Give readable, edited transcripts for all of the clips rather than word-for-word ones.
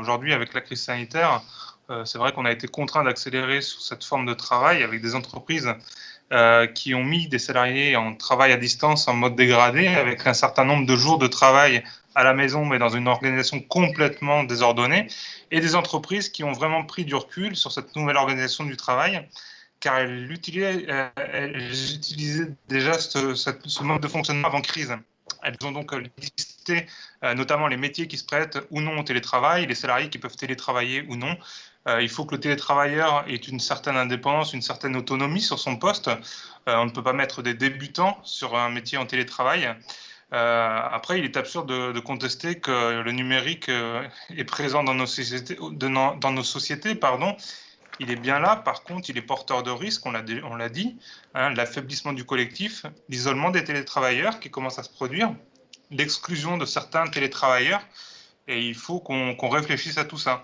Aujourd'hui, avec la crise sanitaire, c'est vrai qu'on a été contraint d'accélérer sur cette forme de travail avec des entreprises qui ont mis des salariés en travail à distance en mode dégradé, avec un certain nombre de jours de travail à la maison, mais dans une organisation complètement désordonnée, et des entreprises qui ont vraiment pris du recul sur cette nouvelle organisation du travail, car elles utilisaient déjà ce mode de fonctionnement avant crise. Elles ont donc listé notamment les métiers qui se prêtent ou non au télétravail, les salariés qui peuvent télétravailler ou non. Il faut que le télétravailleur ait une certaine indépendance, une certaine autonomie sur son poste. On ne peut pas mettre des débutants sur un métier en télétravail. Après, il est absurde de contester que le numérique est présent dans nos sociétés, pardon. Il est bien là, par contre, il est porteur de risques, on l'a dit, hein, l'affaiblissement du collectif, l'isolement des télétravailleurs qui commence à se produire, l'exclusion de certains télétravailleurs, et il faut qu'on réfléchisse à tout ça.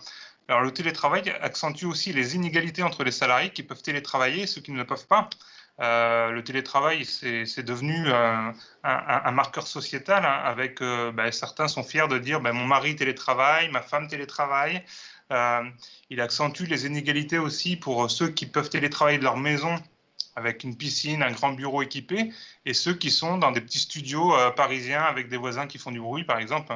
Alors, le télétravail accentue aussi les inégalités entre les salariés qui peuvent télétravailler et ceux qui ne le peuvent pas. Le télétravail, c'est devenu un marqueur sociétal, hein, avec certains sont fiers de dire mon mari télétravaille, ma femme télétravaille. Il accentue les inégalités aussi pour ceux qui peuvent télétravailler de leur maison avec une piscine, un grand bureau équipé, et ceux qui sont dans des petits studios parisiens avec des voisins qui font du bruit, par exemple.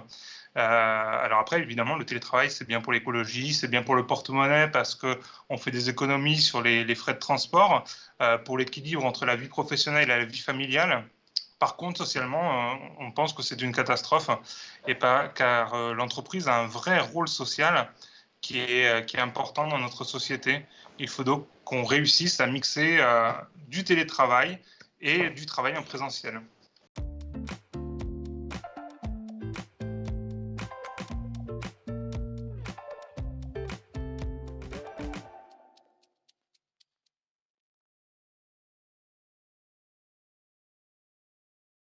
Alors après, évidemment, le télétravail, c'est bien pour l'écologie, c'est bien pour le porte-monnaie parce qu'on fait des économies sur les frais de transport, pour l'équilibre entre la vie professionnelle et la vie familiale. Par contre, socialement, on pense que c'est une catastrophe, et pas, car l'entreprise a un vrai rôle social qui est important dans notre société. Il faut donc qu'on réussisse à mixer du télétravail et du travail en présentiel.